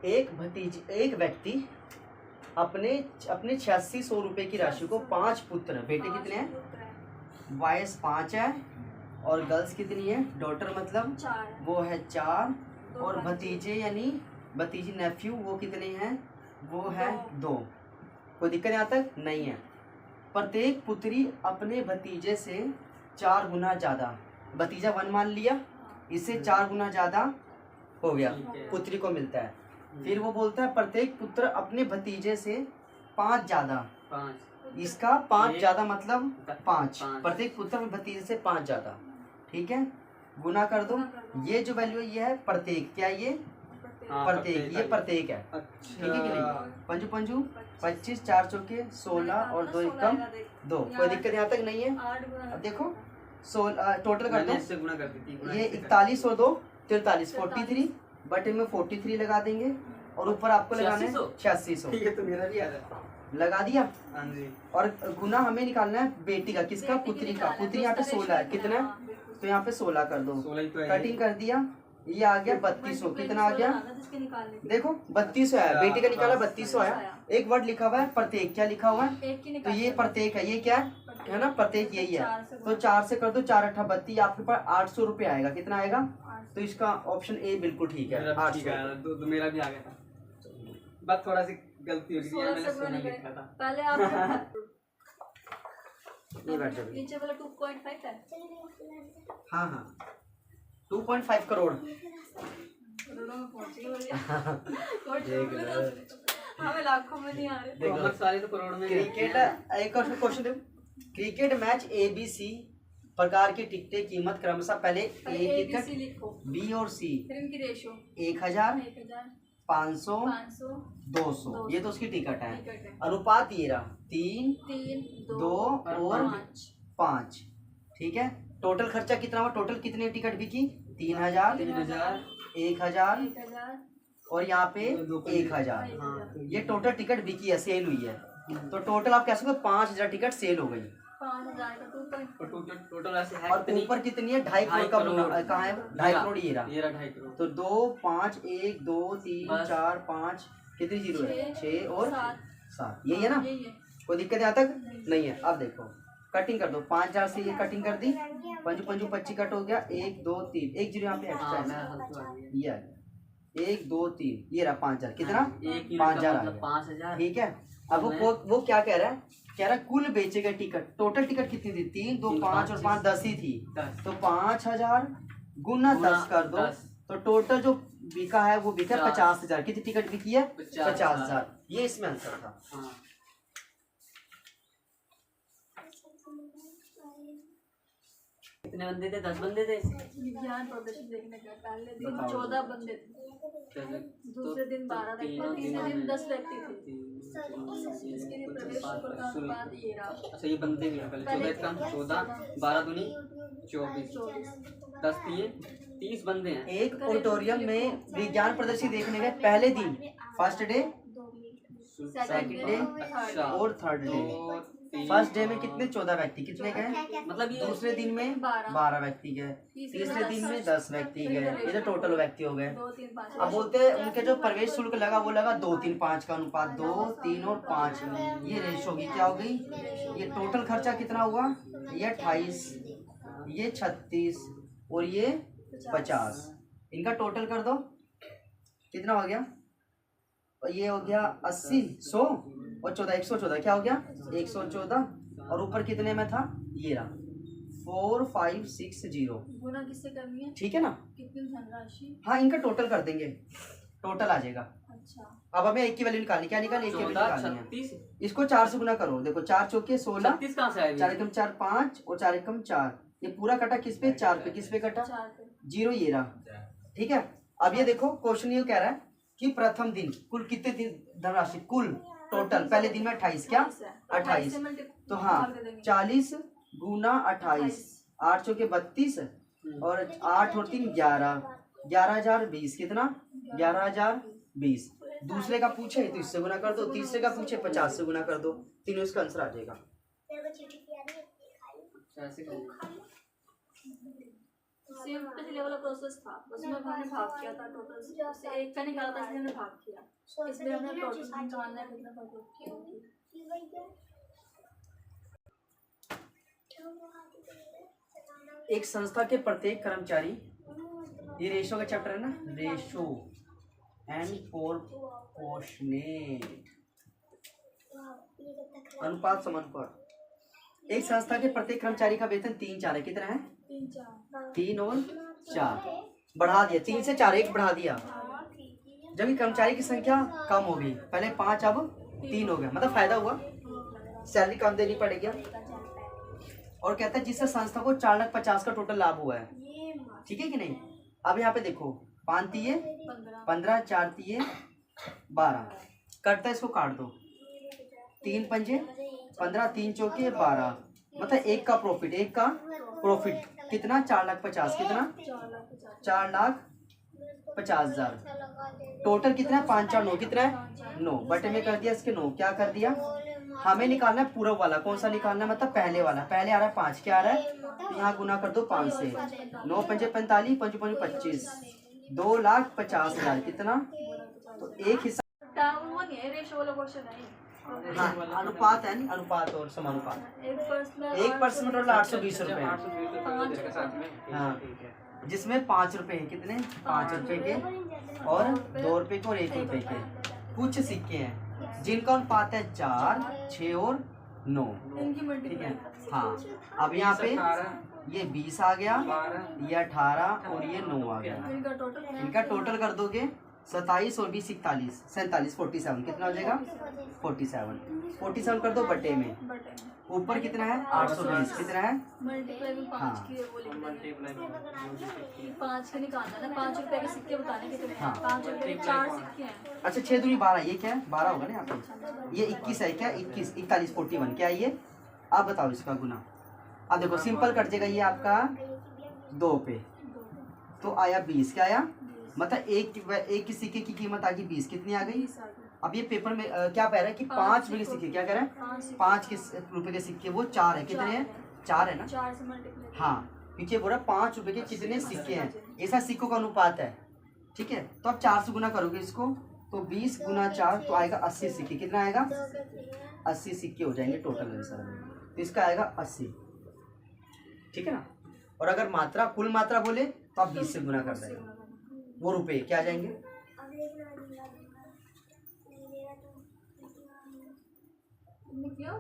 एक व्यक्ति अपने 8600 रुपये की राशि को 5 पुत्र, बेटे कितने हैं, बॉयज 5 है और गर्ल्स कितनी है, डॉटर मतलब 4 वो है 4 और भतीजे यानी भतीजी नेफ्यू वो कितने हैं, वो है 2। कोई दिक्कत यहाँ तक नहीं है। प्रत्येक पुत्री अपने भतीजे से 4 गुना ज़्यादा, भतीजा 1 मान लिया, इससे 4 गुना ज़्यादा हो गया, पुत्री को मिलता है। फिर वो बोलता है प्रत्येक पुत्र अपने भतीजे से 5 ज़्यादा, 5 इसका 5 ज़्यादा मतलब 5, प्रत्येक पुत्र अपने भतीजे से 5 ज़्यादा, ठीक है, गुना कर दो। ये जो वैल्यू है ये है प्रत्येक, क्या ये प्रत्येक, ये प्रत्येक है, ठीक है कि नहीं। पंजू पंजू 25, 4 चौके 16 और 2 एकम 2। कोई दिक्कत यहाँ तक नहीं है। अब देखो 16 टोटल कर दो, ये 41 और 2 43, 43 बटे में 43 लगा देंगे और ऊपर आपको लगाना है 8600। ठीक है, तो मेरा भी आ रहा है, लगा दिया। और गुना हमें निकालना है बेटी का, किसका, पुत्री का। पुत्री यहाँ पे 16 है, कितना है, तो यहाँ पे 16 कर दो, कटिंग कर दिया, ये आ गया 3200। कितना आ गया, देखो 3200 आया, बेटी का निकाला 3200 आया। एक वर्ड लिखा हुआ है प्रत्येक, क्या लिखा हुआ है, तो ये प्रत्येक है, ये क्या है ना, प्रत्येक यही है। तो 4 से कर दो, 4 8 32, आपके पास 800 रुपये आएगा। कितना आएगा, तो इसका ऑप्शन ए बिल्कुल ठीक है, 800। तो मेरा भी आ गया था, बस थोड़ा सी गलती हो गई, मैंने सोना लिखा था पहले आप ये बैठ जाओ, नीचे वाला 2.5 है। हाँ हाँ 2.5 करोड़। करोड़ों में पहुंच गए, हमें लाखों में नहीं आ रहे। कॉमर्स वाले तो करोड़ में। क्रिकेट, एक और क्वेश्चन दो। क्रिकेट मैच ABC प्रकार की टिकटें कीमत क्रमशः पहले ए टिकट, बी और सी, फिर इनकी रेशो 1000, 500, 200, ये तो उसकी टिकट है। अनुपात ये रहा 3, 2 और 5, ठीक है। टोटल खर्चा कितना हुआ, टोटल कितने टिकट बिकी, 3000, 1000 और यहाँ पे 1000, ये टोटल टिकट बिकी है, सेल हुई है। तो टोटल आप कह सकते हो 5000 टिकट सेल हो गई। 5000 का टोटल ऐसे है। और ऊपर कितनी है, 2.5 करोड़ का, कहाँ है 2.5 करोड़, ये रहा 2.5 करोड़। तो 2 5 1 2 3 4 5 कितनी जीरो है, 6 और 7, यही है ना। कोई दिक्कत यहाँ तक नहीं है। अब देखो कटिंग कर दो, 5000 से ये कटिंग कर दी, पंजू पंजू 25 कट हो गया, 1 2 3, 1 जीरो यहाँ पे एक्स्ट्रा है, ये आ गया 1 2 3, ये रहा 5000, कितना 5000 आ गया, 5000, ठीक है। अब वो क्या कह रहा है, कह रहा है कुल बेचे गए टिकट, टोटल टिकट कितनी थी, 3 2 5 और 5 10 ही थी, तो 5000 गुना 10 कर दो, तो टोटल जो बिका है वो बिका 50000। कितनी टिकट बिकी है, 50000, ये इसमें आंसर था। कितने बंदे थे, 10 बंदे थे। विज्ञान प्रदर्शन देखने का पहले दिन 14 बंदे थे, दूसरे दिन 12 थे, तीसरे दिन 10 व्यक्ति थे। इसके लिए प्रवेश शुल्क का अनुपात ये रहा। अच्छा ये बंदे भी हैं, पहले 14 कम 14, 12 दूनी 24, 10 दिए 30 बंदे हैं। एक ऑडिटोरियम में विज्ञान प्रदर्शनी देखने गए, पहले दिन फर्स्ट डे, सेकंड डे और थर्ड डे। फर्स्ट डे में कितने, 14 व्यक्ति, कितने गए, मतलब ये दूसरे दिन में 12 व्यक्ति गए, तीसरे दिन में 10 व्यक्ति गए, ये तो टोटल व्यक्ति हो गए। अब बोलते हैं उनके जो प्रवेश शुल्क लगा वो लगा 2 3 5 का अनुपात, 2 3 और 5, ये रेशो होगी, क्या हो गई, ये टोटल खर्चा कितना हुआ, ये 28, ये 36 और ये 50, इनका टोटल कर दो, कितना हो गया, ये हो गया 80, 100 और 14, 114, क्या हो गया 114, और ऊपर कितने में था, ये रहा 4560, गुना किससे करनी है, ठीक है ना, कितनी धनराशि, हाँ इनका टोटल कर देंगे, टोटल आ जाएगा। अच्छा अब हमें एक की वैल्यू निकालनी, क्या निकालनी, एक की वैल्यू निकालनी है, 36, इसको 4 से गुना करो, देखो 4 चौके 16, 36 कहाँ से आएगी, 4 एकम 4 5 और 4 एकम 4, ये पूरा कटा किस पे, 4 पे, किस पे कटा, 0, ये रहा, ठीक है। अब ये देखो क्वेश्चन ये कह रहा है कि प्रथम दिन कुल कितने दिन धनराशि, कुल टोटल पहले दिन में 28, क्या 28, तो हाँ 40 गुना 28, 8 चौके 32 और 8 और 3 11, 11020, कितना 11020। दूसरे का पूछे तो इससे गुना कर दो, तीसरे का पूछे 50 से गुना कर दो, तीनों इसका आंसर आ जाएगा। सेम पिछले वाला प्रोसेस था, उसमें हमने भाग किया था टोटल से एक का निकाला था, इसमें हमने भाग किया, इसमें हमने टोटल निकालना है कितना भाग। एक संस्था के प्रत्येक कर्मचारी, ये रेशो का चैप्टर है ना, रेशो एंड प्रोपोर्शनेट, अनुपात समानुपात। एक संस्था के प्रत्येक कर्मचारी का वेतन 3-4 है, कितना है? 3 और 4, बढ़ा दिया 3 से 4, एक बढ़ा दिया। जब ये कर्मचारी की संख्या कम हो गई, पहले 5 अब 3 हो गया, मतलब फायदा हुआ, सैलरी कम देनी पड़ेगी। और कहता है जिससे संस्था को 4,50,000 का टोटल लाभ हुआ है, ठीक है कि नहीं। अब यहाँ पे देखो 5 तिये 15, 4 तिये 12, कटता है, इसको काट दो, 3 पंजे 15, 3 चौके 12, मतलब एक का प्रॉफिट कितना? 4,50,000, कितना? 4,50,000। टोटल कितना है? 5 4 9, कितना है? 9, बटे में कर दिया इसके 9, क्या कर दिया? हमें निकालना है पूरा वाला, कौन सा निकालना है? मतलब पहले वाला, पहले आ रहा है 5, क्या आ रहा है? तो यहाँ गुना कर दो 5 से, 9 पंजे 45, 5 5 25, 2,50,000, कितना? तो एक हिस्सा, वो नहीं है, रेशो वाला क्वेश्चन है। हाँ, अनुपात है, अनुपात और समानुपात। 1% और 820 रुपए, हाँ, जिसमें 5 रुपए हैं, कितने? 5 रुपए के और 2 रुपए के और 1 रुपए के कुछ सिक्के हैं जिनका अनुपात है 4, 6 और 9, ठीक है। हाँ, अब यहाँ पे ये 20 आ गया, ये 18 और ये 9 आ गया। इनका टोटल कर दोगे 27 और 20 41 47 47, कितना हो जाएगा? 47 कर दो बटे में, ऊपर कितना है? 820, कितना है? हाँ, 5 के निकालना है, 5 रुपए के सिक्के बताने कितने हैं? 5 रुपए 4 सिक्के हैं। अच्छा 6 दूनी 12, ये क्या है? 12 होगा ना यहाँ पे, ये 21 है, क्या? 21 41 41, क्या है ये? आप बताओ इसका गुना। अब देखो सिंपल कट जाएगा, ये आपका 2 पे तो आया 20, क्या आया? मतलब एक की सिक्के की कीमत आ गई 20, कितनी आ गई? अब ये पेपर में क्या कह रहा है कि 5 रुपए के सिक्के, क्या कह रहा है? 5 रुपए के सिक्के, वो 4 है, कितने हैं? 4 है ना। हाँ, पीछे बोला 5 रुपए के कितने सिक्के हैं, ऐसा सिक्कों का अनुपात है, ठीक है। तो अब 4 से गुना करोगे इसको, तो 20 गुना 4 तो आएगा 80 सिक्के, कितना आएगा? 80 सिक्के हो जाएंगे टोटल आंसर में, तो इसका आएगा 80, ठीक है ना। और अगर मात्रा, कुल मात्रा बोले तो आप 20 से गुना कर देंगे, वो रुपए क्या आ जाएंगे? क्या